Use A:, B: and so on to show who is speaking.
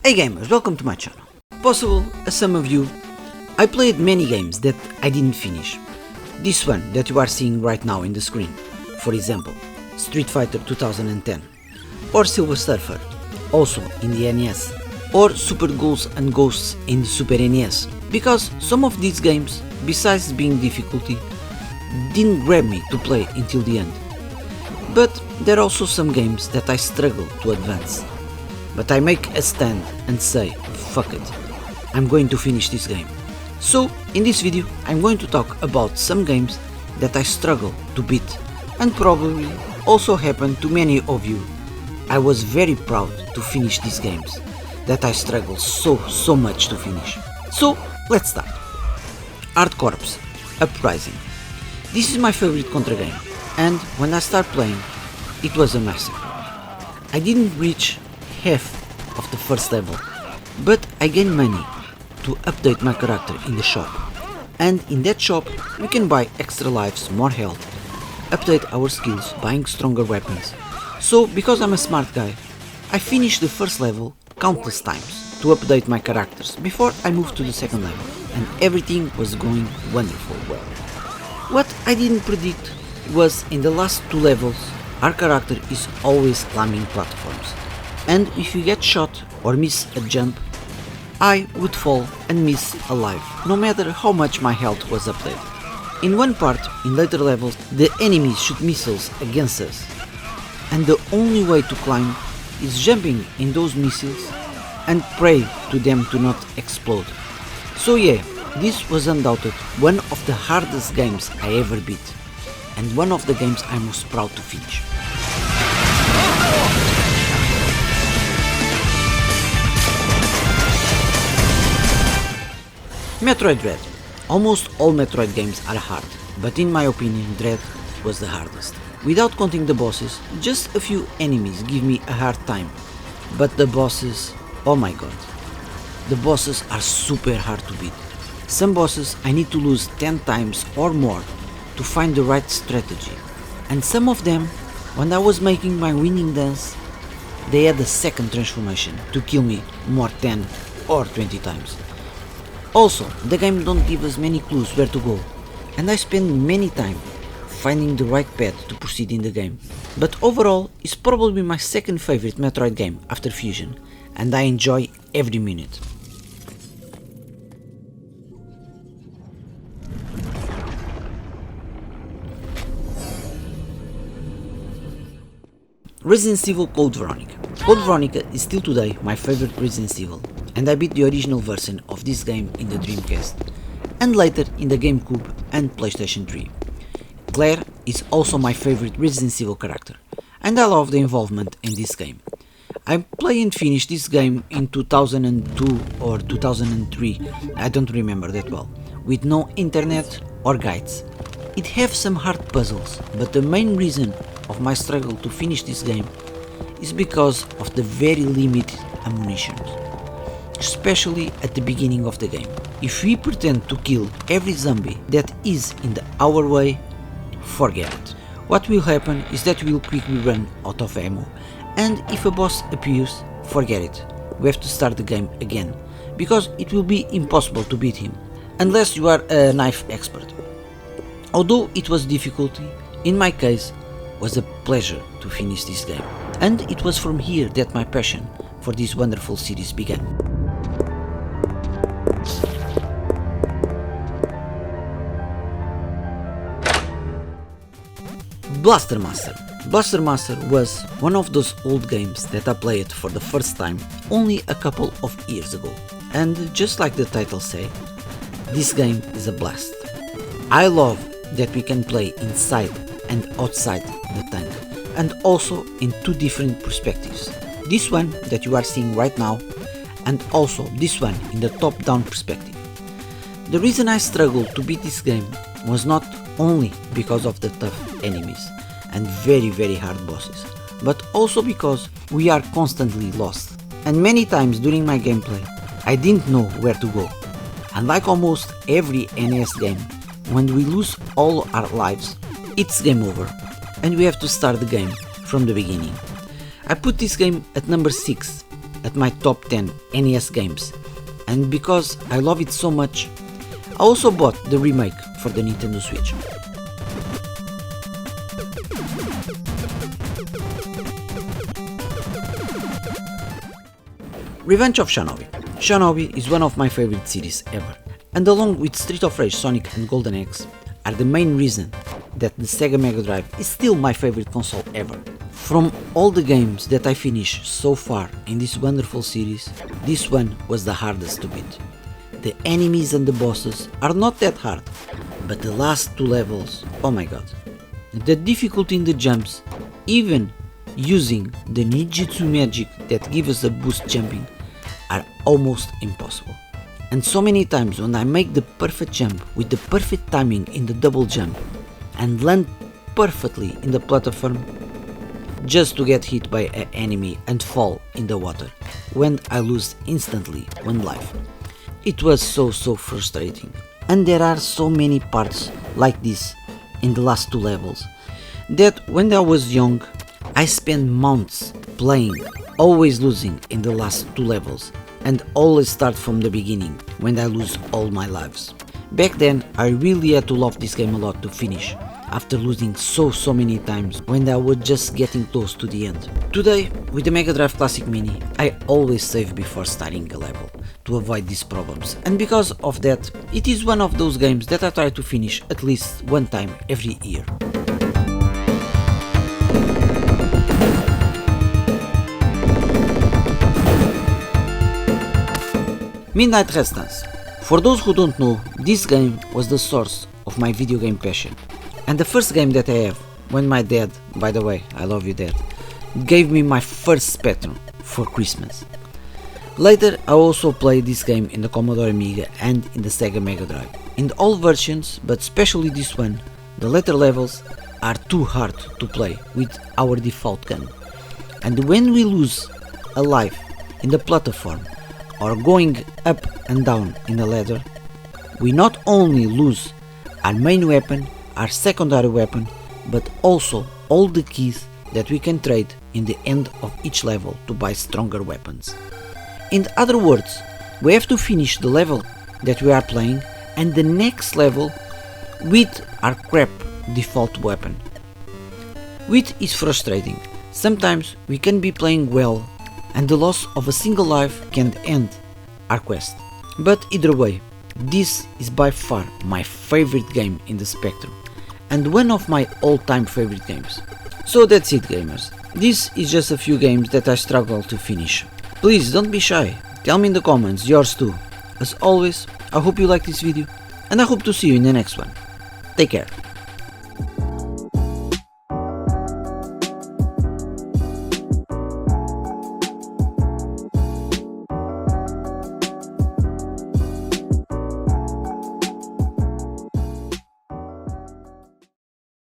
A: Hey gamers, welcome to my channel. Possible, as some of you, I played many games that I didn't finish. This one that you are seeing right now in the screen, for example, Street Fighter 2010, or Silver Surfer, also in the NES, or Super Ghouls and Ghosts in the Super NES, because some of these games, besides being difficulty, didn't grab me to play until the end. But there are also some games that I struggle to advance. But I make a stand and say, fuck it, I'm going to finish this game. So, in this video, I'm going to talk about some games that I struggle to beat, and probably also happened to many of you. I was very proud to finish these games, that I struggle so much to finish. So, let's start. Hard Corps, Uprising. This is my favorite Contra game, and when I start playing, it was a massacre. I didn't reach half of the first level, but I gained money to update my character in the shop, and in that shop we can buy extra lives, more health, update our skills buying stronger weapons. So because I'm a smart guy, I finished the first level countless times to update my characters before I moved to the second level, and everything was going wonderful well. What I didn't predict was in the last two levels our character is always climbing platforms, and if you get shot or miss a jump, I would fall and miss a life, no matter how much my health was updated. In one part, in later levels, the enemies shoot missiles against us, and the only way to climb is jumping in those missiles and pray to them to not explode. So yeah, this was undoubted one of the hardest games I ever beat, and one of the games I'm most proud to finish. Metroid Dread. Almost all Metroid games are hard, but in my opinion Dread was the hardest. Without counting the bosses, just a few enemies give me a hard time, but the bosses, oh my god. The bosses are super hard to beat. Some bosses I need to lose 10 times or more to find the right strategy, and some of them, when I was making my winning dance, they had a second transformation to kill me more 10 or 20 times. Also, the game don't give us many clues where to go, and I spend many time finding the right path to proceed in the game. But overall, it's probably my second favorite Metroid game after Fusion, and I enjoy every minute. Resident Evil Code Veronica. Code Veronica is still today my favorite Resident Evil, and I beat the original version of this game in the Dreamcast, and later in the GameCube and PlayStation 3. Claire is also my favorite Resident Evil character, and I love the involvement in this game. I played and finished this game in 2002 or 2003, I don't remember that well, with no internet or guides. It have some hard puzzles, but the main reason of my struggle to finish this game is because of the very limited ammunition, especially at the beginning of the game. If we pretend to kill every zombie that is in our way, forget it. What will happen is that we will quickly run out of ammo, and if a boss appears, forget it. We have to start the game again, because it will be impossible to beat him, unless you are a knife expert. Although it was difficulty, in my case, was a pleasure to finish this game, and it was from here that my passion for this wonderful series began. Blaster Master. Blaster Master was one of those old games that I played for the first time only a couple of years ago, and just like the title say, this game is a blast. I love that we can play inside and outside the tank, and also in two different perspectives. This one that you are seeing right now, and also this one in the top-down perspective. The reason I struggled to beat this game was not only because of the tough enemies and very hard bosses, but also because we are constantly lost, and many times during my gameplay I didn't know where to go. And like almost every NES game, when we lose all our lives, it's game over, and we have to start the game from the beginning. I put this game at number 6 at my top 10 NES games, and because I love it so much, I also bought the remake for the Nintendo Switch. Revenge of Shinobi. Shinobi is one of my favorite series ever, and along with Street of Rage, Sonic and Golden Axe are the main reason that the Sega Mega Drive is still my favorite console ever. From all the games that I finished so far in this wonderful series, this one was the hardest to beat. The enemies and the bosses are not that hard, but the last two levels, oh my god. The difficulty in the jumps, even using the ninjutsu magic that gives us a boost jumping, are almost impossible. And so many times when I make the perfect jump with the perfect timing in the double jump and land perfectly in the platform, just to get hit by an enemy and fall in the water, when I lose instantly one life. It was so frustrating. And there are so many parts like this in the last two levels, that when I was young, I spent months playing, always losing in the last two levels, and always start from the beginning when I lose all my lives. Back then I really had to love this game a lot to finish, after losing so many times when I was just getting close to the end. Today, with the Mega Drive Classic Mini, I always save before starting a level, to avoid these problems, and because of that, it is one of those games that I try to finish at least one time every year. Midnight Resistance. For those who don't know, this game was the source of my video game passion, and the first game that I have when my dad, by the way, I love you dad, gave me my first Spectrum for Christmas. Later I also played this game in the Commodore Amiga and in the Sega Mega Drive. In all versions, but especially this one, the later levels are too hard to play with our default gun. And when we lose a life in the platform or going up and down in the ladder, we not only lose our main weapon, our secondary weapon, but also all the keys that we can trade in the end of each level to buy stronger weapons. In other words, we have to finish the level that we are playing and the next level with our crap default weapon. Which is frustrating. Sometimes we can be playing well and the loss of a single life can end our quest. But either way, this is by far my favorite game in the Spectrum, and one of my all-time favorite games. So that's it, gamers. This is just a few games that I struggle to finish. Please don't be shy, tell me in the comments yours too. As always, I hope you like this video, and I hope to see you in the next one. Take care.